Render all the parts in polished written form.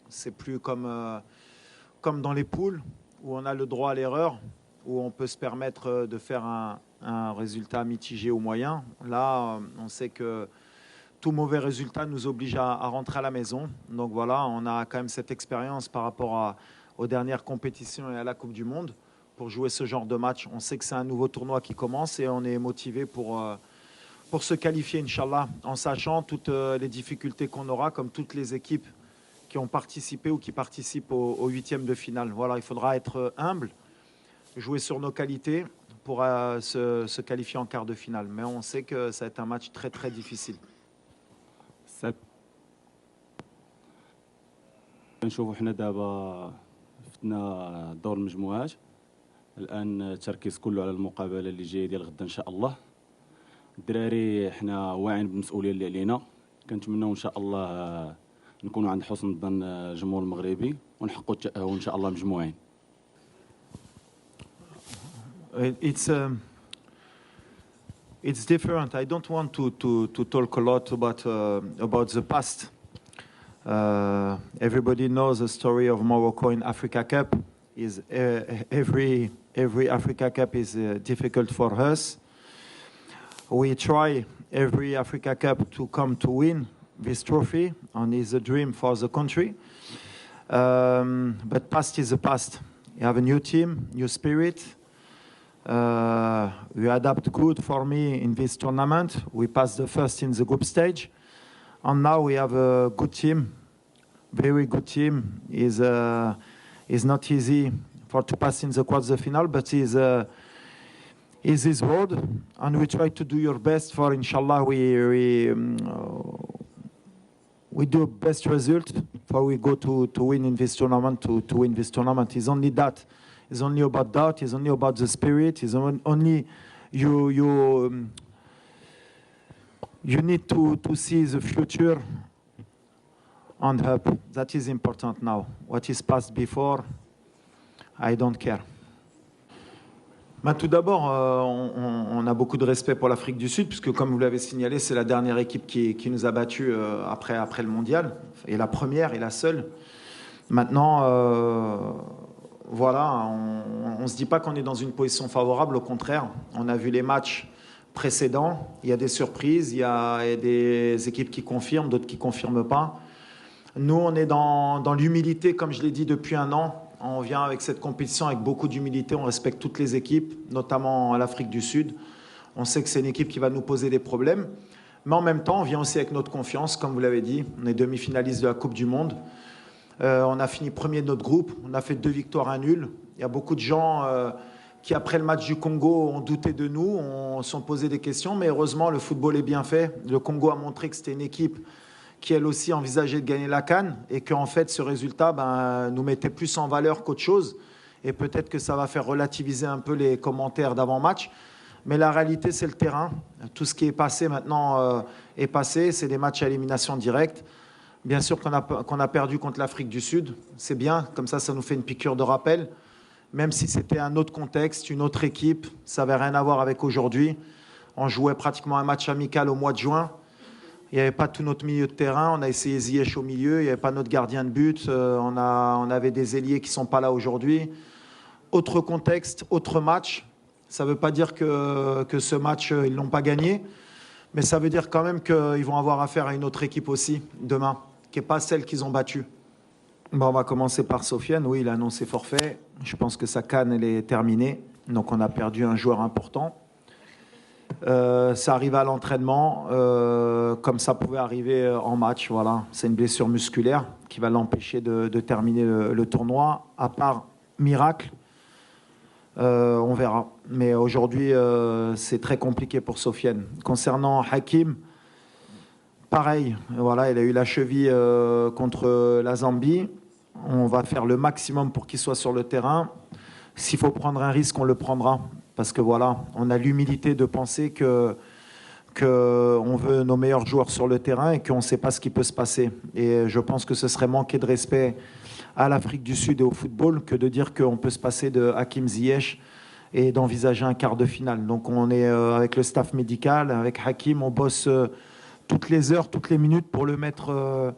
C'est plus comme dans les poules où on a le droit à l'erreur, où on peut se permettre de faire un résultat mitigé ou moyen. Là, on sait que tout mauvais résultat nous oblige à rentrer à la maison. Donc voilà, on a quand même cette expérience par rapport aux dernières compétitions et à la Coupe du Monde pour jouer ce genre de match. On sait que c'est un nouveau tournoi qui commence et on est motivé pour se qualifier, Inch'Allah, en sachant toutes les difficultés qu'on aura, comme toutes les équipes qui ont participé ou qui participent au huitième de finale. Voilà, il faudra être humble, jouer sur nos qualités pour se qualifier en quart de finale. Mais on sait que ça va être un match très très difficile. نشوفوا حنا دابا فتنا دور المجموعات. الان التركيز كله على المقابله اللي جايه ديال غدا ان شاء الله. الدراري حنا واعيين بالمسؤوليه اللي علينا، كنتمناو ان شاء الله نكونوا عند حسن ظن الجمهور المغربي ونحققوا التاهل ان شاء الله مجموعين. It's different. I don't want to talk a lot about the past. Everybody knows the story of Morocco in Africa Cup. Every Africa Cup is difficult for us. We try every Africa Cup to come to win this trophy, and it's a dream for the country. But past is the past. You have a new team, new spirit. We adapt good for me in this tournament. We passed the first in the group stage. And now we have a good team, very good team. It's not easy to pass in the quarter-final, but is his road, and we try to do your best for. Inshallah, we do best result for we go to win in this tournament. To win this tournament is only that. It's only about that. It's only about the spirit. It's only you need to see the future and help. That is important now. What is past before, I don't care. Tout d'abord, on a beaucoup de respect pour l'Afrique du Sud, puisque comme vous l'avez signalé, c'est la dernière équipe qui nous a battus après le mondial, et la première et la seule. Maintenant, voilà, on ne se dit pas qu'on est dans une position favorable, au contraire. On a vu les matchs précédents, il y a des surprises, il y a des équipes qui confirment, d'autres qui ne confirment pas. Nous, on est dans l'humilité, comme je l'ai dit depuis un an. On vient avec cette compétition avec beaucoup d'humilité, on respecte toutes les équipes, notamment l'Afrique du Sud. On sait que c'est une équipe qui va nous poser des problèmes. Mais en même temps, on vient aussi avec notre confiance, comme vous l'avez dit. On est demi-finaliste de la Coupe du Monde. On a fini premier de notre groupe. On a fait 2 victoires, 1 nul. Il y a beaucoup de gens qui, après le match du Congo, ont douté de nous, ont sont posé des questions. Mais heureusement, le football est bien fait. Le Congo a montré que c'était une équipe qui elle aussi envisageait de gagner la CAN et qu'en fait ce résultat nous mettait plus en valeur qu'autre chose, et peut-être que ça va faire relativiser un peu les commentaires d'avant-match, mais la réalité c'est le terrain. Tout ce qui est passé maintenant est passé, c'est des matchs à élimination directe. Bien sûr qu'on a perdu contre l'Afrique du Sud, c'est bien, comme ça nous fait une piqûre de rappel, même si c'était un autre contexte, une autre équipe, ça n'avait rien à voir avec aujourd'hui. On jouait pratiquement un match amical au mois de juin. Il n'y avait pas tout notre milieu de terrain. On a essayé Ziyech au milieu. Il n'y avait pas notre gardien de but. On avait des ailiers qui ne sont pas là aujourd'hui. Autre contexte, autre match. Ça ne veut pas dire que ce match, ils ne l'ont pas gagné. Mais ça veut dire quand même qu'ils vont avoir affaire à une autre équipe aussi, demain, qui n'est pas celle qu'ils ont battue. On va commencer par Sofiane. Oui, il a annoncé forfait. Je pense que sa CAN, elle est terminée. Donc on a perdu un joueur important. Ça arrive à l'entraînement, comme ça pouvait arriver en match. Voilà. C'est une blessure musculaire qui va l'empêcher de terminer le tournoi. À part miracle, on verra. Mais aujourd'hui, c'est très compliqué pour Sofiane. Concernant Hakim, pareil. Voilà, il a eu la cheville contre la Zambie. On va faire le maximum pour qu'il soit sur le terrain. S'il faut prendre un risque, on le prendra. Parce que voilà, on a l'humilité de penser qu'on veut nos meilleurs joueurs sur le terrain et qu'on ne sait pas ce qui peut se passer. Et je pense que ce serait manquer de respect à l'Afrique du Sud et au football que de dire qu'on peut se passer de Hakim Ziyech et d'envisager un quart de finale. Donc on est avec le staff médical, avec Hakim, on bosse toutes les heures, toutes les minutes pour le mettre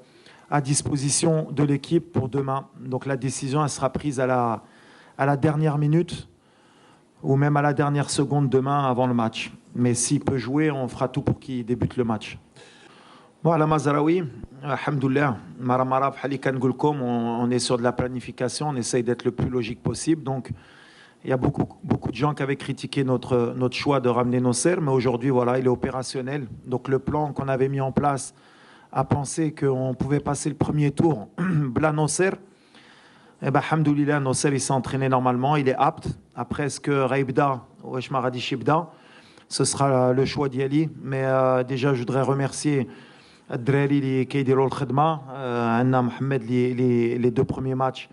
à disposition de l'équipe pour demain. Donc la décision, elle sera prise à la dernière minute ou même à la dernière seconde demain avant le match. Mais s'il peut jouer, on fera tout pour qu'il débute le match. Voilà, Mazraoui, alhamdoulilah, Maramara, on est sur de la planification, on essaye d'être le plus logique possible. Donc, il y a beaucoup de gens qui avaient critiqué notre choix de ramener Nosser, mais aujourd'hui, voilà, il est opérationnel. Donc, le plan qu'on avait mis en place a pensé qu'on pouvait passer le premier tour, Bla Nosser. Eh bien, alhamdoulilah, Nosser, il s'est entraîné normalement, il est apte. Après, est-ce que Raibda ou Eshmaradi Shibda, ce sera le choix d'Yali. Mais déjà, je voudrais remercier الدراري qui كيديروا الخدمه عندنا محمد les deux premiers matchs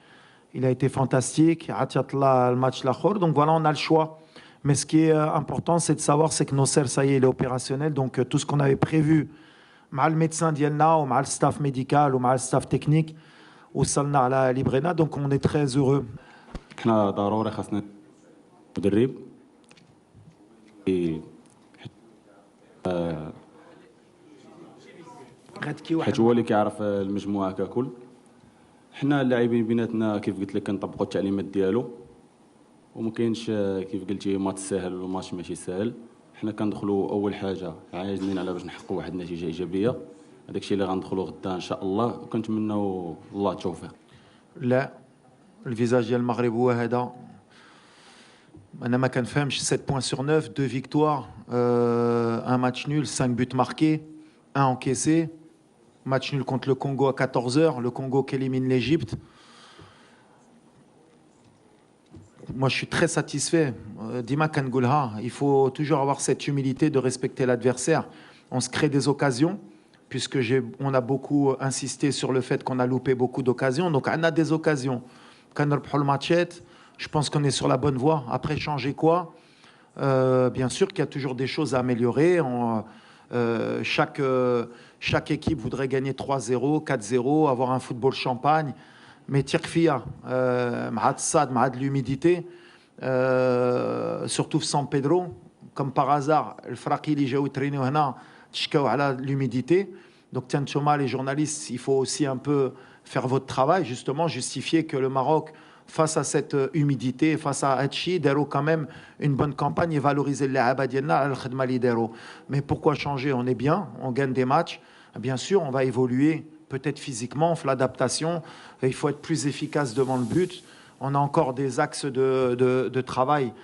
il a été fantastique عطيت الله الماتش الاخر donc voilà on a le choix mais ce qui est important c'est de savoir c'est que Nosser ça y est il est opérationnel donc tout ce qu'on avait prévu مع الميدسان ديالنا ومع الستاف médical ومع الستاف technique وصلنا على ليبرينا donc on est très heureux. حنا ضروري خاصنا مدرب حيت هو اللي كيعرف المجموعه ككل. حنا اللاعبين بيناتنا كيف قلت لك كنطبقوا التعليمات ديالو وما كاينش كيف قلتي ماتش ساهل ولا ماتش ماشي ساهل. حنا كندخلوا اول حاجه عايزين على باش نحققوا واحد النتيجه ايجابيه هذاك الشيء اللي غندخلوا غدا ان شاء الله وكنتمنوا الله التوفيق. لا الفيزاج ديال المغرب هو هذا انا ما كنفهمش 7 points sur 9 2 victoires un match nul 5 buts marqués 1 encaissé. Match nul contre le Congo à 14h, le Congo qui élimine l'Égypte. Moi, je suis très satisfait. Dima Kangoulha, il faut toujours avoir cette humilité de respecter l'adversaire. On se crée des occasions, puisque on a beaucoup insisté sur le fait qu'on a loupé beaucoup d'occasions. Donc, on a des occasions. Quand on le matchette, je pense qu'on est sur la bonne voie. Après, changer quoi bien sûr qu'il y a toujours des choses à améliorer. Chaque équipe voudrait gagner 3-0, 4-0, avoir un football champagne. Mais Tirkfia, de l'humidité, surtout San Pedro, comme par hasard, le Fraqili Jaoui traîné l'humidité. Donc, tiens, les journalistes, il faut aussi un peu faire votre travail, justement, justifier que le Maroc, face à cette humidité, face à Hachi, Dero quand même une bonne campagne et valoriser les Abadienna al-Khadma Lidero. Mais pourquoi changer? On est bien, on gagne des matchs. Bien sûr, on va évoluer, peut-être physiquement, on fait l'adaptation. Il faut être plus efficace devant le but. On a encore des axes de travail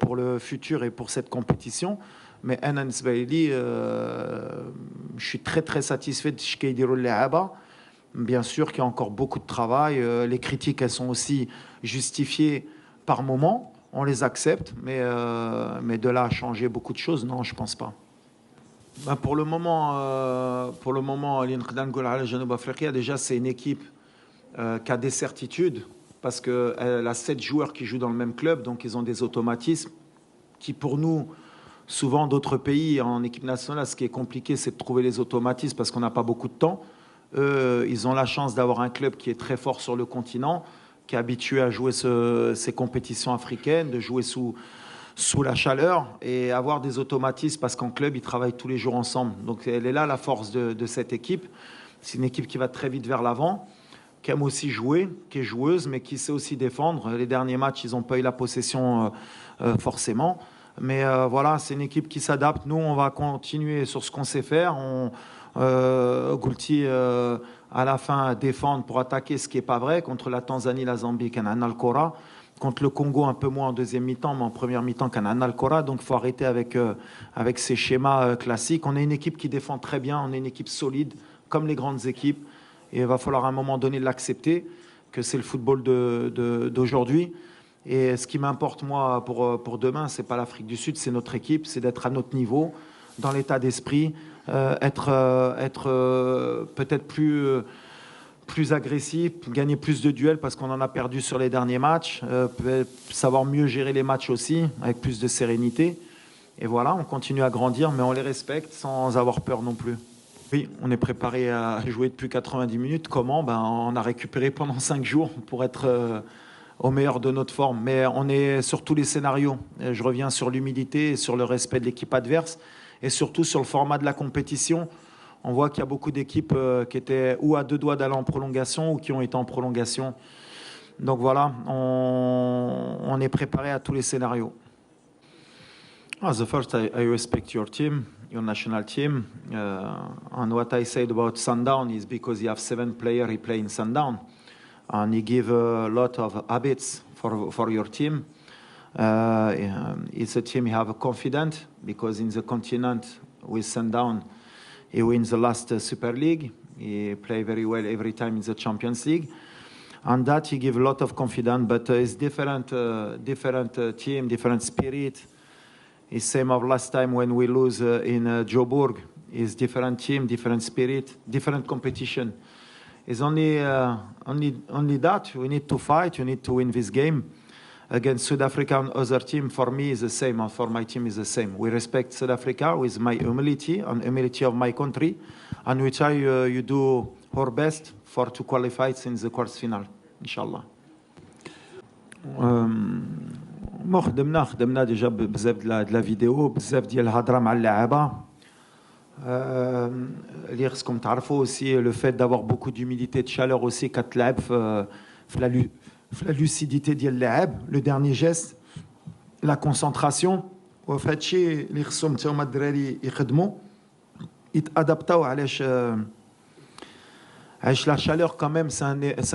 pour le futur et pour cette compétition. Mais Anan Sbaili, je suis très très satisfait de ce qu'il les Aba. Bien sûr qu'il y a encore beaucoup de travail. Les critiques, elles sont aussi justifiées par moment. On les accepte, mais de là à changer beaucoup de choses, non, je ne pense pas. Pour le moment, déjà, c'est une équipe qui a des certitudes parce qu'elle a 7 joueurs qui jouent dans le même club, donc ils ont des automatismes qui, pour nous, souvent d'autres pays en équipe nationale, ce qui est compliqué, c'est de trouver les automatismes parce qu'on n'a pas beaucoup de temps. Ils ont la chance d'avoir un club qui est très fort sur le continent, qui est habitué à jouer ces compétitions africaines, de jouer sous la chaleur et avoir des automatismes parce qu'en club, ils travaillent tous les jours ensemble. Donc, elle est là la force de cette équipe. C'est une équipe qui va très vite vers l'avant, qui aime aussi jouer, qui est joueuse, mais qui sait aussi défendre. Les derniers matchs, ils n'ont pas eu la possession forcément. Mais voilà, c'est une équipe qui s'adapte. Nous, on va continuer sur ce qu'on sait faire. Goulti à la fin défendre pour attaquer, ce qui n'est pas vrai contre la Tanzanie, la Zambie, Canaan Al-Kora, contre le Congo un peu moins en deuxième mi-temps, mais en première mi-temps Canaan Al-Kora. Donc il faut arrêter avec ces schémas classiques. On est une équipe qui défend très bien, on est une équipe solide comme les grandes équipes et il va falloir à un moment donné l'accepter que c'est le football d'aujourd'hui. Et ce qui m'importe moi pour demain, c'est pas l'Afrique du Sud, c'est notre équipe, c'est d'être à notre niveau, dans l'état d'esprit. Être peut-être plus agressif, gagner plus de duels parce qu'on en a perdu sur les derniers matchs, savoir mieux gérer les matchs aussi avec plus de sérénité. Et voilà, on continue à grandir, mais on les respecte sans avoir peur non plus. Oui, on est préparé à jouer depuis 90 minutes. Comment? On a récupéré pendant 5 jours pour être au meilleur de notre forme. Mais on est sur tous les scénarios. Je reviens sur l'humilité et sur le respect de l'équipe adverse. Et surtout sur le format de la compétition, On voit qu'il y a beaucoup d'équipes qui étaient ou à deux doigts d'aller en prolongation ou qui ont été en prolongation. Donc voilà, on est préparé à tous les scénarios. The first, I respect your team, your national team. And what I said about Sundown is because you have 7 players he play in Sundown. And he give a lot of habits for your team. It's a team you have confident because in the continent with Sundown, he wins the last Super League. He play very well every time in the Champions League. And that he give a lot of confidence, but it's different team, different spirit. It's same of last time when we lose in Joburg. It's different team, different spirit, different competition. It's only that we need to fight. We need to win this game against South Africa and other team. For me, is the same, and for my team is the same. We respect South Africa with my humility and humility of my country, and we try you do our best for to qualify in the quarters final, inshallah. خدمنا ديجا بزاف د لا فيديو بزاف ديال الهضره مع اللاعبه اللي خصكم تعرفوا aussi le fait d'avoir beaucoup d'humidité de chaleur aussi كتلعب في la lucidité ديال اللاعب le dernier geste la concentration وفي هادشي اللي خصهم حتى هما الدراري يخدموا يتادابطاو علاش la chaleur, quand même, c'est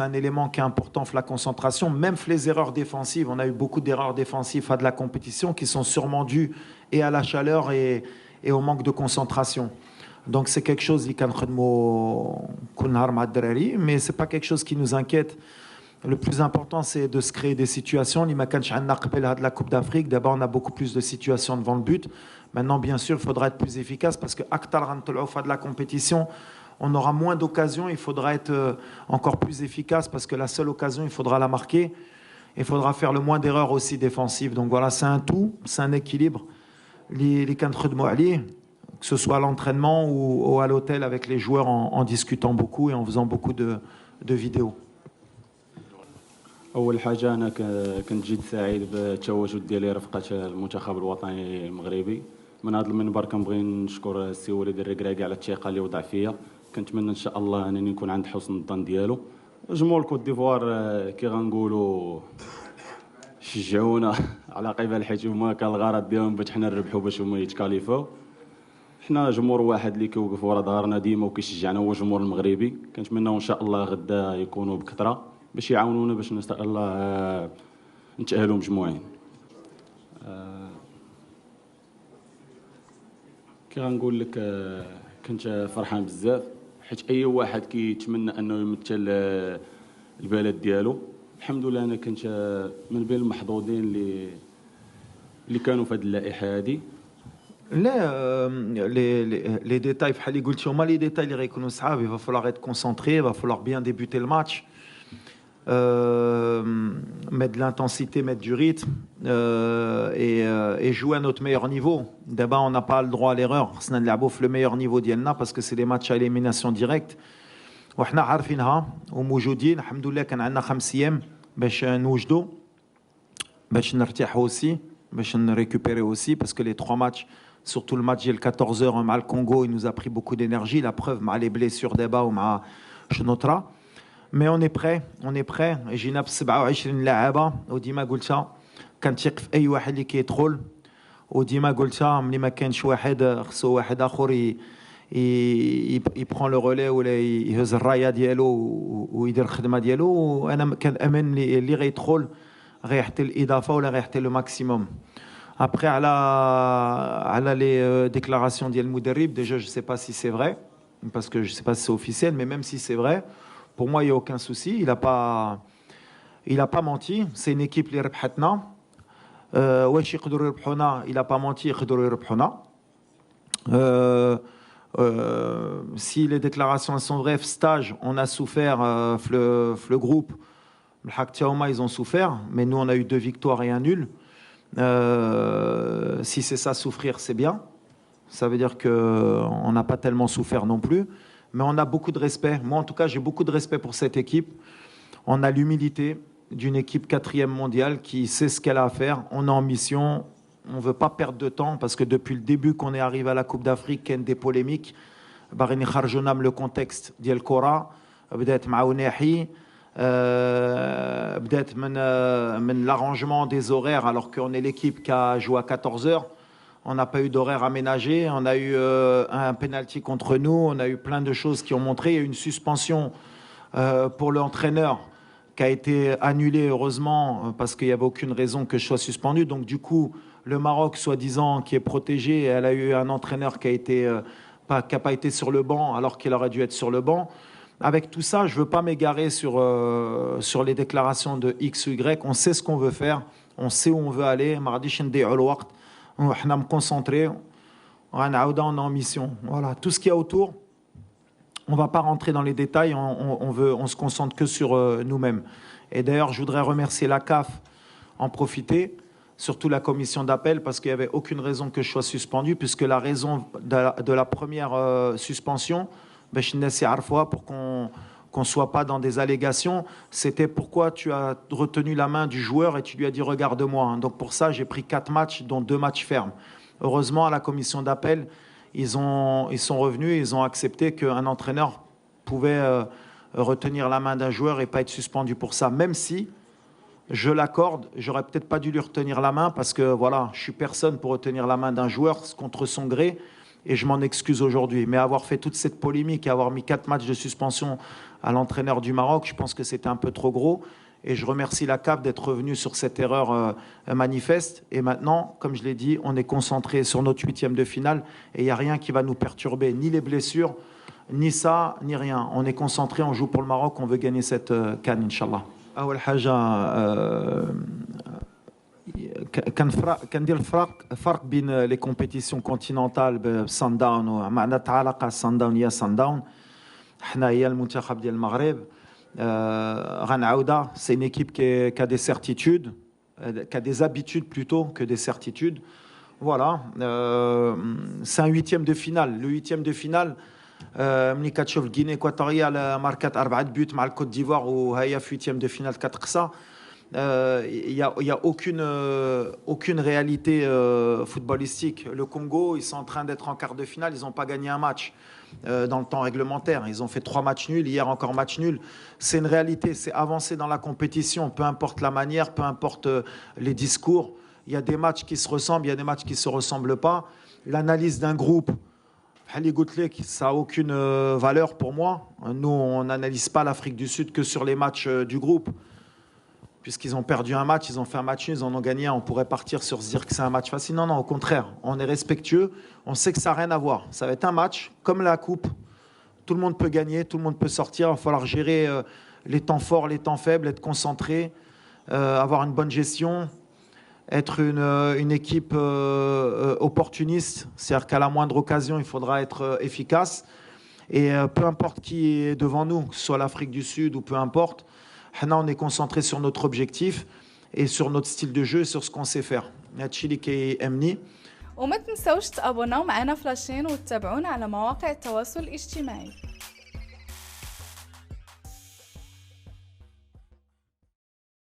un élément qui est important, la concentration. Même les erreurs défensives, on a eu beaucoup d'erreurs défensives à de la compétition qui sont sûrement dues et à la chaleur et au manque de concentration. Donc c'est quelque chose qui mais c'est pas quelque chose qui nous inquiète. Le plus important, c'est de se créer des situations. La Coupe d'Afrique, d'abord, on a beaucoup plus de situations devant le but. Maintenant, bien sûr, il faudra être plus efficace parce que de la compétition, on aura moins d'occasions, il faudra être encore plus efficace parce que la seule occasion, il faudra la marquer. Il faudra faire le moins d'erreurs aussi défensives. Donc voilà, c'est un tout, c'est un équilibre. Que ce soit à l'entraînement ou à l'hôtel avec les joueurs en discutant beaucoup et en faisant beaucoup de vidéos. أول حاجة أنا كنت جد سعيد بالتواجد ديالي رفقة المنتخب الوطني المغربي. من هذا المنبر كنبغي نشكر السي وليد الركراكي على الثقة اللي وضع فيا. كنتمنى ان شاء الله انني نكون عند حسن الظن ديالو. جمهور كوت ديفوار كي غنقولوا شجعونا على قبل حيت هما كان الغرض ديالهم باش حنا نربحوا باش هما يتكاليفاو. حنا جمهور واحد اللي كيوقف ورا ظهرنا ديما وكيشجعنا هو الجمهور المغربي. كنتمنى ان شاء الله غدا يكونوا بكثره باش يعاونونا باش ان شاء الله نتاهلوا مجموعين. كي غنقول لك كنت فرحان بزاف حيت اي واحد كيتمنى انه يمثل البلد ديالو. الحمد لله انا كنت من بين المحظوظين اللي كانوا في هذه اللائحه هذه. لا les détails بحال اللي قلتي هما les détails اللي غيكونوا صعاب. Il va falloir être concentré, il va falloir bien débuter le match. Mettre de l'intensité, mettre du rythme et jouer à notre meilleur niveau. D'abord, on n'a pas le droit à l'erreur. On a le meilleur niveau ديالنا parce que c'est des matchs à élimination directe. وحنا عارفينها وموجودين. الحمد لله كان عندنا 5 أيام باش نوجدوا باش نرتاحوا aussi باش نريكوبيري aussi parce que les 3 matchs, surtout le match ديال 14h مع الكونغو, il nous a pris beaucoup d'énergie. La preuve مع les blessures d'Eba ومع شنوطرا. Mais on est prêt. جينا ب 27 لاعبه وديما قلتها كنثق في اي واحد اللي كيدخل وديما قلتها ملي ما كانش واحد خصو واحد اخر يبرون لو رولي ولا يهز الرايه ديالو ويدير الخدمه ديالو. وانا كنامن اللي غيدخل غيحتي الاضافه ولا غيحتي لو ماكسيموم. Après على les déclarations ديال المدرب, déjà je sais pas si c'est vrai parce que je sais pas si c'est officiel, mais même si c'est vrai, pour moi, il n'y a aucun souci. Il n'a pas menti. C'est une équipe qui a ربحنا. Il n'a pas menti. يقدروا يربحونا. Si les déclarations sont vraies, stage, on a souffert, le groupe, ils ont souffert, mais nous, on a eu 2 victoires et 1 nul. Si c'est ça, souffrir, c'est bien. Ça veut dire qu'on n'a pas tellement souffert non plus. Mais on a beaucoup de respect. Moi, en tout cas, j'ai beaucoup de respect pour cette équipe. On a l'humilité d'une équipe 4e mondiale qui sait ce qu'elle a à faire. On est en mission. On ne veut pas perdre de temps parce que depuis le début qu'on est arrivé à la Coupe d'Afrique, il y a des polémiques. باغيين يخرجونا من لو كونتكست ديال الكره. بدات مع وناحي بدات من l'arrangement des horaires alors qu'on est l'équipe qui a joué à 14 heures. On n'a pas eu d'horaire aménagé, on a eu un penalty contre nous, on a eu plein de choses qui ont montré. Il y a eu une suspension pour l'entraîneur qui a été annulée heureusement parce qu'il n'y avait aucune raison que je sois suspendu. Donc du coup, le Maroc, soi-disant, qui est protégé, elle a eu un entraîneur qui a pas été sur le banc alors qu'il aurait dû être sur le banc. Avec tout ça, je ne veux pas m'égarer sur les déclarations de X ou Y. On sait ce qu'on veut faire, on sait où on veut aller. On va me concentrer, on est en mission. Voilà, tout ce qu'il y a autour, on ne va pas rentrer dans les détails, on se concentre que sur nous-mêmes. Et d'ailleurs, je voudrais remercier la CAF, en profiter, surtout la commission d'appel, parce qu'il n'y avait aucune raison que je sois suspendu, puisque la raison de la première suspension, pour qu'on ne soit pas dans des allégations, c'était pourquoi tu as retenu la main du joueur et tu lui as dit regarde-moi. Donc pour ça, j'ai pris 4 matchs, dont 2 matchs fermes. Heureusement, à la commission d'appel, ils sont revenus, ils ont accepté qu'un entraîneur pouvait retenir la main d'un joueur et pas être suspendu pour ça. Même si, je l'accorde, j'aurais peut-être pas dû lui retenir la main parce que voilà, je suis personne pour retenir la main d'un joueur contre son gré. Et je m'en excuse aujourd'hui. Mais avoir fait toute cette polémique et avoir mis 4 matchs de suspension à l'entraîneur du Maroc, je pense que c'était un peu trop gros. Et je remercie la CAF d'être revenue sur cette erreur manifeste. Et maintenant, comme je l'ai dit, on est concentré sur notre 8e de finale. Et il n'y a rien qui va nous perturber, ni les blessures, ni ça, ni rien. On est concentré, on joue pour le Maroc, on veut gagner cette CAN, Inch'Allah. أول حاجة كندير فرق بين لي كومبيتيسيون كونتينونتال بسان داون ومعناتها علاقه سان داون هي سان داون. حنا هي المنتخب ديال المغرب. غنعاودها سي une équipe qui a des certitudes, qui a des habitudes plutôt que des certitudes. Voilà, c'est un 8e de finale. Le 8e de finale, ملي كتشوف الغيني équatoriale ماركات 4 بوت مع الكوت ديفوار وهي في 8e de finale كتقصى. Il n'y a aucune réalité footballistique. Le Congo, ils sont en train d'être en quart de finale, ils n'ont pas gagné un match dans le temps réglementaire. Ils ont fait 3 matchs nuls, hier encore match nul. C'est une réalité, c'est avancer dans la compétition, peu importe la manière, peu importe les discours. Il y a des matchs qui se ressemblent, il y a des matchs qui ne se ressemblent pas. L'analyse d'un groupe, ça n'a aucune valeur pour moi. Nous, on n'analyse pas l'Afrique du Sud que sur les matchs du groupe. Puisqu'ils ont perdu un match, ils ont fait un match nul, ils en ont gagné un, on pourrait partir sur se dire que c'est un match facile. Non, au contraire, on est respectueux, on sait que ça n'a rien à voir. Ça va être un match, comme la coupe, tout le monde peut gagner, tout le monde peut sortir, il va falloir gérer les temps forts, les temps faibles, être concentré, avoir une bonne gestion, être une équipe opportuniste, c'est-à-dire qu'à la moindre occasion, il faudra être efficace. Et peu importe qui est devant nous, que ce soit l'Afrique du Sud ou peu importe, on est concentré sur notre objectif et sur notre style de jeu et sur ce qu'on sait faire. وما تنسوش تابوناو معنا فلاشين وتتابعونا على مواقع التواصل الاجتماعي.